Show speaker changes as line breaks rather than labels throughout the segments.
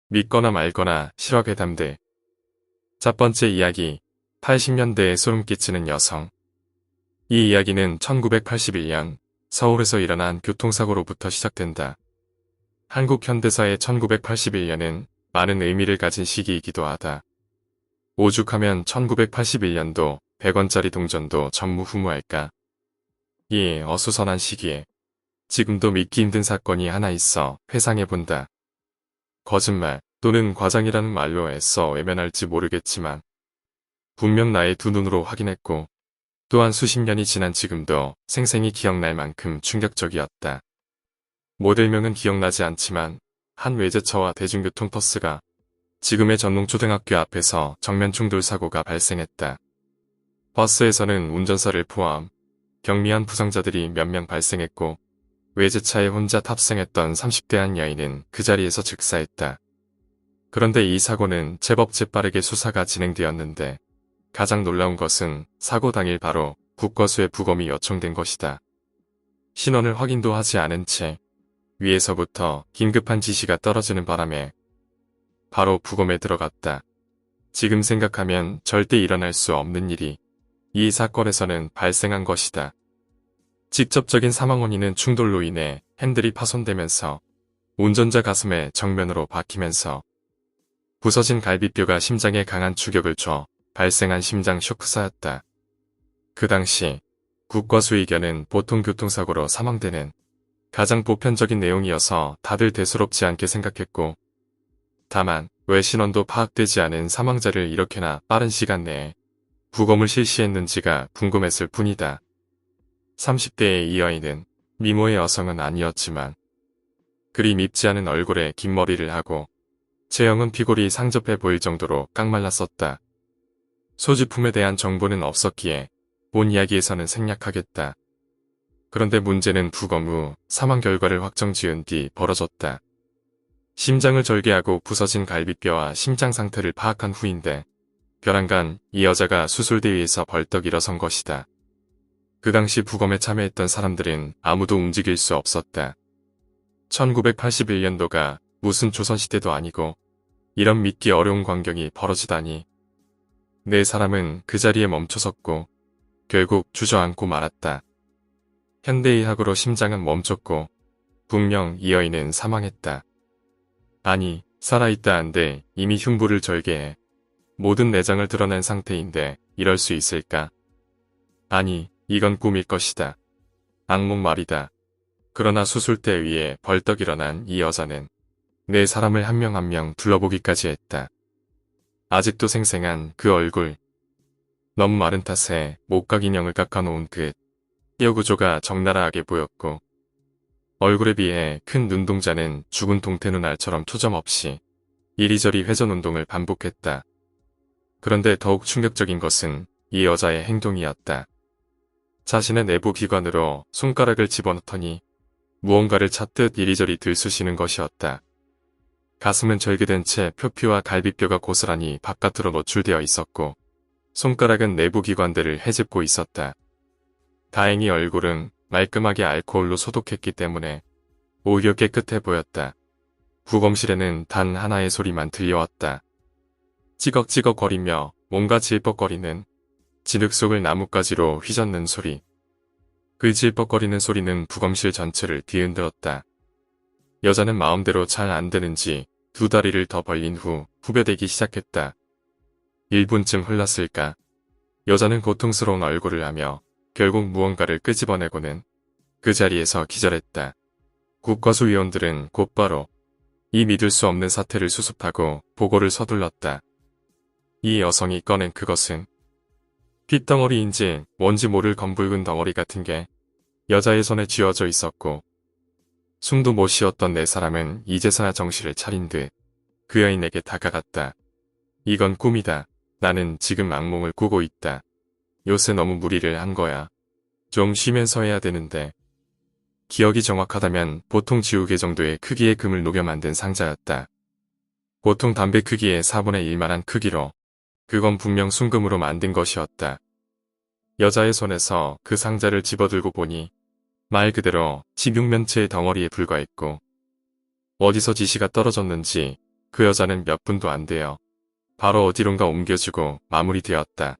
믿거나 말거나 실화괴담들. 첫 번째 이야기, 80년대에 소름 끼치는 여성. 이 이야기는 1981년 서울에서 일어난 교통사고로부터 시작된다. 한국 현대사의 1981년은 많은 의미를 가진 시기이기도 하다. 오죽하면 1981년도 100원짜리 동전도 전무후무할까. 이 어수선한 시기에 지금도 믿기 힘든 사건이 하나 있어 회상해본다. 거짓말 또는 과장이라는 말로 애써 외면할지 모르겠지만 분명 나의 두 눈으로 확인했고 또한 수십 년이 지난 지금도 생생히 기억날 만큼 충격적이었다. 모델명은 기억나지 않지만 한 외제차와 대중교통버스가 지금의 전농초등학교 앞에서 정면 충돌 사고가 발생했다. 버스에서는 운전사를 포함 경미한 부상자들이 몇 명 발생했고 외제차에 혼자 탑승했던 30대 한 여인은 그 자리에서 즉사했다. 그런데 이 사고는 제법 재빠르게 수사가 진행되었는데 가장 놀라운 것은 사고 당일 바로 국과수의 부검이 요청된 것이다. 신원을 확인도 하지 않은 채 위에서부터 긴급한 지시가 떨어지는 바람에 바로 부검에 들어갔다. 지금 생각하면 절대 일어날 수 없는 일이 이 사건에서는 발생한 것이다. 직접적인 사망 원인은 충돌로 인해 핸들이 파손되면서 운전자 가슴에 정면으로 박히면서 부서진 갈비뼈가 심장에 강한 충격을 줘 발생한 심장 쇼크사였다. 그 당시 국과수 의견은 보통 교통사고로 사망되는 가장 보편적인 내용이어서 다들 대수롭지 않게 생각했고 다만 왜 신원도 파악되지 않은 사망자를 이렇게나 빠른 시간 내에 부검을 실시했는지가 궁금했을 뿐이다. 30대의 이 여인은 미모의 여성은 아니었지만 그리 밉지 않은 얼굴에 긴 머리를 하고 체형은 피골이 상접해 보일 정도로 깡말랐었다. 소지품에 대한 정보는 없었기에 본 이야기에서는 생략하겠다. 그런데 문제는 부검 후 사망 결과를 확정지은 뒤 벌어졌다. 심장을 절개하고 부서진 갈비뼈와 심장 상태를 파악한 후인데 벼랑간 이 여자가 수술대 위에서 벌떡 일어선 것이다. 그 당시 부검에 참여했던 사람들은 아무도 움직일 수 없었다. 1981년도가 무슨 조선시대도 아니고 이런 믿기 어려운 광경이 벌어지다니. 네 사람은 그 자리에 멈춰섰고 결국 주저앉고 말았다. 현대의학으로 심장은 멈췄고 분명 이 여인은 사망했다. 아니, 살아있다 한데 이미 흉부를 절개해 모든 내장을 드러낸 상태인데 이럴 수 있을까? 아니, 이건 꿈일 것이다. 악몽 말이다. 그러나 수술대 위에 벌떡 일어난 이 여자는 네 사람을 한 명 한 명 둘러보기까지 했다. 아직도 생생한 그 얼굴. 너무 마른 탓에 목각 인형을 깎아놓은 그 뼈 구조가 적나라하게 보였고 얼굴에 비해 큰 눈동자는 죽은 동태 눈알처럼 초점없이 이리저리 회전 운동을 반복했다. 그런데 더욱 충격적인 것은 이 여자의 행동이었다. 자신의 내부 기관으로 손가락을 집어넣더니 무언가를 찾듯 이리저리 들쑤시는 것이었다. 가슴은 절개된 채 표피와 갈비뼈가 고스란히 바깥으로 노출되어 있었고 손가락은 내부 기관들을 헤집고 있었다. 다행히 얼굴은 말끔하게 알코올로 소독했기 때문에 오히려 깨끗해 보였다. 부검실에는 단 하나의 소리만 들려왔다. 찌걱찌걱거리며 뭔가 질퍽거리는 진흙 속을 나뭇가지로 휘젓는 소리. 그 질퍽거리는 소리는 부검실 전체를 뒤흔들었다. 여자는 마음대로 잘 안 되는지 두 다리를 더 벌린 후 후벼대기 시작했다. 1분쯤 흘렀을까. 여자는 고통스러운 얼굴을 하며 결국 무언가를 끄집어내고는 그 자리에서 기절했다. 국과수 위원들은 곧바로 이 믿을 수 없는 사태를 수습하고 보고를 서둘렀다. 이 여성이 꺼낸 그것은 핏덩어리인지 뭔지 모를 검붉은 덩어리 같은 게 여자의 손에 쥐어져 있었고 숨도 못 쉬었던 네 사람은 이제서야 정신을 차린 듯 그 여인에게 다가갔다. 이건 꿈이다. 나는 지금 악몽을 꾸고 있다. 요새 너무 무리를 한 거야. 좀 쉬면서 해야 되는데. 기억이 정확하다면 보통 지우개 정도의 크기의 금을 녹여 만든 상자였다. 보통 담배 크기의 4분의 1만한 크기로 그건 분명 순금으로 만든 것이었다. 여자의 손에서 그 상자를 집어들고 보니 말 그대로 집육면체의 덩어리에 불과했고 어디서 지시가 떨어졌는지 그 여자는 몇 분도 안 돼요. 바로 어디론가 옮겨지고 마무리되었다.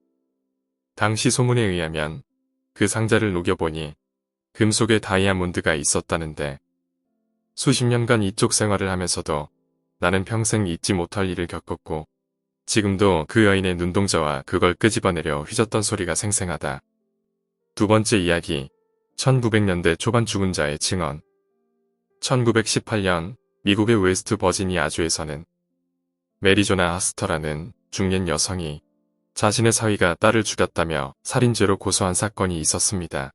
당시 소문에 의하면 그 상자를 녹여보니 금속에 다이아몬드가 있었다는데 수십 년간 이쪽 생활을 하면서도 나는 평생 잊지 못할 일을 겪었고 지금도 그 여인의 눈동자와 그걸 끄집어내려 휘젓던 소리가 생생하다. 두 번째 이야기, 1900년대 초반 죽은 자의 증언. 1918년 미국의 웨스트 버지니아주에서는 메리조나 하스터라는 중년 여성이 자신의 사위가 딸을 죽였다며 살인죄로 고소한 사건이 있었습니다.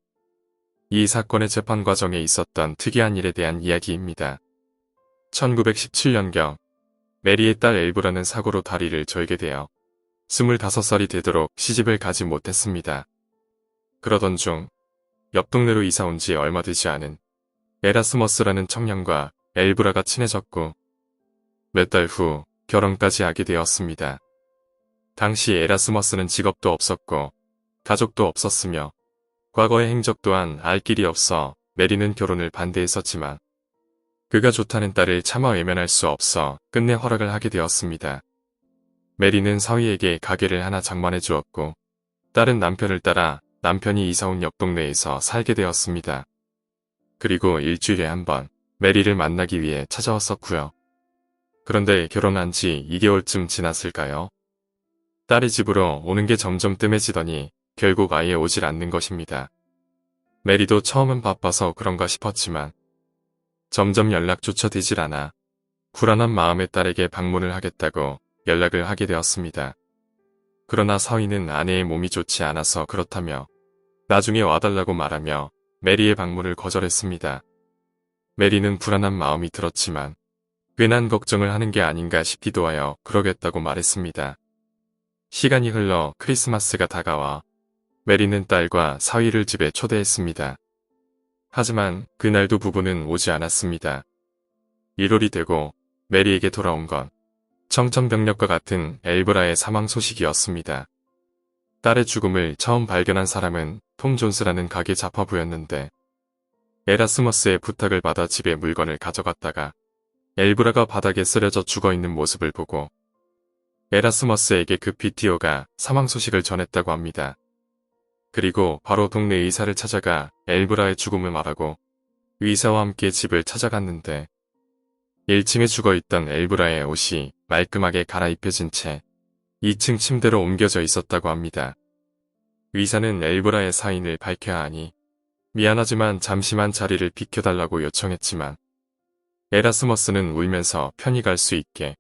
이 사건의 재판 과정에 있었던 특이한 일에 대한 이야기입니다. 1917년경 메리의 딸 엘브라는 사고로 다리를 절게 되어 25살이 되도록 시집을 가지 못했습니다. 그러던 중 옆 동네로 이사 온 지 얼마 되지 않은 에라스머스라는 청년과 엘브라가 친해졌고 몇 달 후 결혼까지 하게 되었습니다. 당시 에라스머스는 직업도 없었고 가족도 없었으며 과거의 행적 또한 알 길이 없어 메리는 결혼을 반대했었지만 그가 좋다는 딸을 차마 외면할 수 없어 끝내 허락을 하게 되었습니다. 메리는 사위에게 가게를 하나 장만해 주었고 딸은 남편을 따라 남편이 이사온 옆 동네에서 살게 되었습니다. 그리고 일주일에 한 번 메리를 만나기 위해 찾아왔었고요. 그런데 결혼한 지 2개월쯤 지났을까요? 딸의 집으로 오는 게 점점 뜸해지더니 결국 아예 오질 않는 것입니다. 메리도 처음은 바빠서 그런가 싶었지만 점점 연락조차 되질 않아 불안한 마음에 딸에게 방문을 하겠다고 연락을 하게 되었습니다. 그러나 사위는 아내의 몸이 좋지 않아서 그렇다며 나중에 와달라고 말하며 메리의 방문을 거절했습니다. 메리는 불안한 마음이 들었지만 괜한 걱정을 하는 게 아닌가 싶기도 하여 그러겠다고 말했습니다. 시간이 흘러 크리스마스가 다가와 메리는 딸과 사위를 집에 초대했습니다. 하지만 그날도 부부는 오지 않았습니다. 1월이 되고 메리에게 돌아온 건 청천벽력과 같은 엘브라의 사망 소식이었습니다. 딸의 죽음을 처음 발견한 사람은 톰 존스라는 가게 자파부였는데 에라스머스의 부탁을 받아 집에 물건을 가져갔다가 엘브라가 바닥에 쓰러져 죽어있는 모습을 보고 에라스머스에게 급히 뛰어가 사망 소식을 전했다고 합니다. 그리고 바로 동네 의사를 찾아가 엘브라의 죽음을 말하고 의사와 함께 집을 찾아갔는데 1층에 죽어있던 엘브라의 옷이 말끔하게 갈아입혀진 채 2층 침대로 옮겨져 있었다고 합니다. 의사는 엘브라의 사인을 밝혀야 하니 미안하지만 잠시만 자리를 비켜달라고 요청했지만 에라스머스는 울면서 편히 갈 수 있게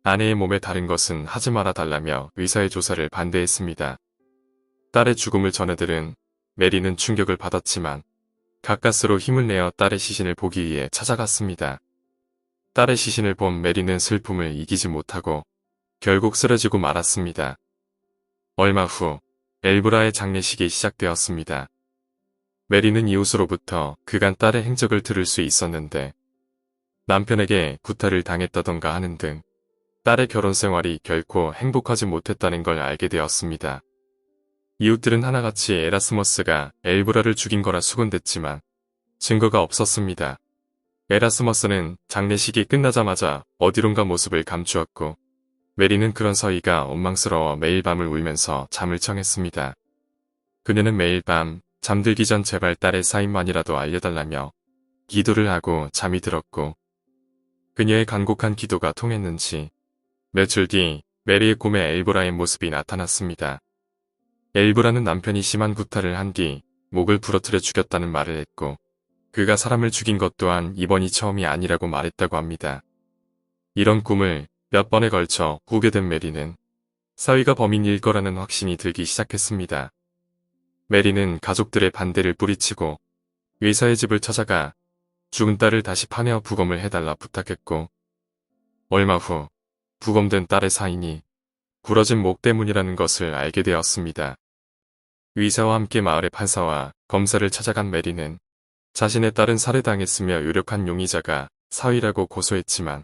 아내의 몸에 다른 것은 하지 말아 달라며 의사의 조사를 반대했습니다. 딸의 죽음을 전해들은 메리는 충격을 받았지만 가까스로 힘을 내어 딸의 시신을 보기 위해 찾아갔습니다. 딸의 시신을 본 메리는 슬픔을 이기지 못하고 결국 쓰러지고 말았습니다. 얼마 후 엘브라의 장례식이 시작되었습니다. 메리는 이웃으로부터 그간 딸의 행적을 들을 수 있었는데 남편에게 구타를 당했다던가 하는 등 딸의 결혼 생활이 결코 행복하지 못했다는 걸 알게 되었습니다. 이웃들은 하나같이 에라스머스가 엘브라를 죽인 거라 수군댔지만 증거가 없었습니다. 에라스머스는 장례식이 끝나자마자 어디론가 모습을 감추었고 메리는 그런 사위가 원망스러워 매일 밤을 울면서 잠을 청했습니다. 그녀는 매일 밤 잠들기 전 제발 딸의 사인만이라도 알려달라며 기도를 하고 잠이 들었고 그녀의 간곡한 기도가 통했는지 며칠 뒤 메리의 꿈에 엘브라의 모습이 나타났습니다. 엘브라는 남편이 심한 구타를 한 뒤 목을 부러뜨려 죽였다는 말을 했고 그가 사람을 죽인 것 또한 이번이 처음이 아니라고 말했다고 합니다. 이런 꿈을 몇 번에 걸쳐 꾸게 된 메리는 사위가 범인일 거라는 확신이 들기 시작했습니다. 메리는 가족들의 반대를 뿌리치고 의사의 집을 찾아가 죽은 딸을 다시 파내어 부검을 해달라 부탁했고 얼마 후 부검된 딸의 사인이 부러진 목 때문이라는 것을 알게 되었습니다. 의사와 함께 마을의 판사와 검사를 찾아간 메리는 자신의 딸은 살해당했으며 유력한 용의자가 사위라고 고소했지만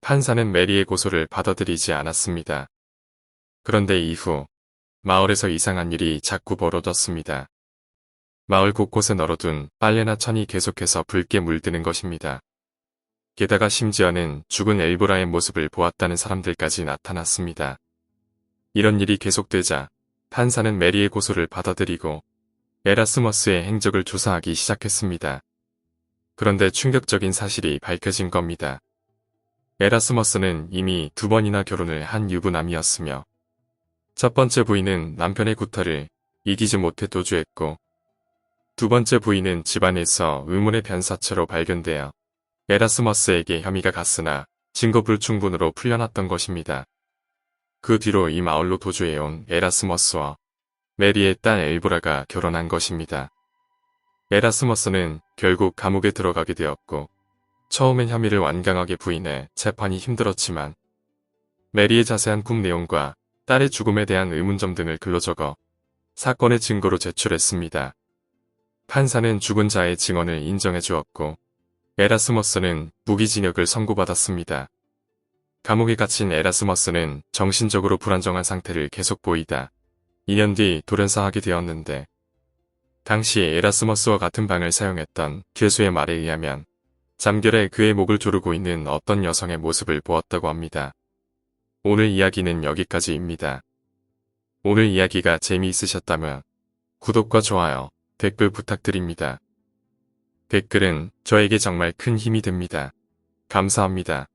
판사는 메리의 고소를 받아들이지 않았습니다. 그런데 이후 마을에서 이상한 일이 자꾸 벌어졌습니다. 마을 곳곳에 널어둔 빨래나 천이 계속해서 붉게 물드는 것입니다. 게다가 심지어는 죽은 엘보라의 모습을 보았다는 사람들까지 나타났습니다. 이런 일이 계속되자 판사는 메리의 고소를 받아들이고 에라스머스의 행적을 조사하기 시작했습니다. 그런데 충격적인 사실이 밝혀진 겁니다. 에라스머스는 이미 2번이나 결혼을 한 유부남이었으며 첫 번째 부인은 남편의 구타를 이기지 못해 도주했고 두 번째 부인은 집안에서 의문의 변사체로 발견되어 에라스머스에게 혐의가 갔으나 증거 불충분으로 풀려났던 것입니다. 그 뒤로 이 마을로 도주해온 에라스머스와 메리의 딸 엘보라가 결혼한 것입니다. 에라스머스는 결국 감옥에 들어가게 되었고 처음엔 혐의를 완강하게 부인해 재판이 힘들었지만 메리의 자세한 꿈 내용과 딸의 죽음에 대한 의문점 등을 글로 적어 사건의 증거로 제출했습니다. 판사는 죽은 자의 증언을 인정해 주었고 에라스머스는 무기징역을 선고받았습니다. 감옥에 갇힌 에라스머스는 정신적으로 불안정한 상태를 계속 보이다 2년 뒤 돌연사하게 되었는데 당시 에라스머스와 같은 방을 사용했던 교수의 말에 의하면 잠결에 그의 목을 조르고 있는 어떤 여성의 모습을 보았다고 합니다. 오늘 이야기는 여기까지입니다. 오늘 이야기가 재미있으셨다면 구독과 좋아요, 댓글 부탁드립니다. 댓글은 저에게 정말 큰 힘이 됩니다. 감사합니다.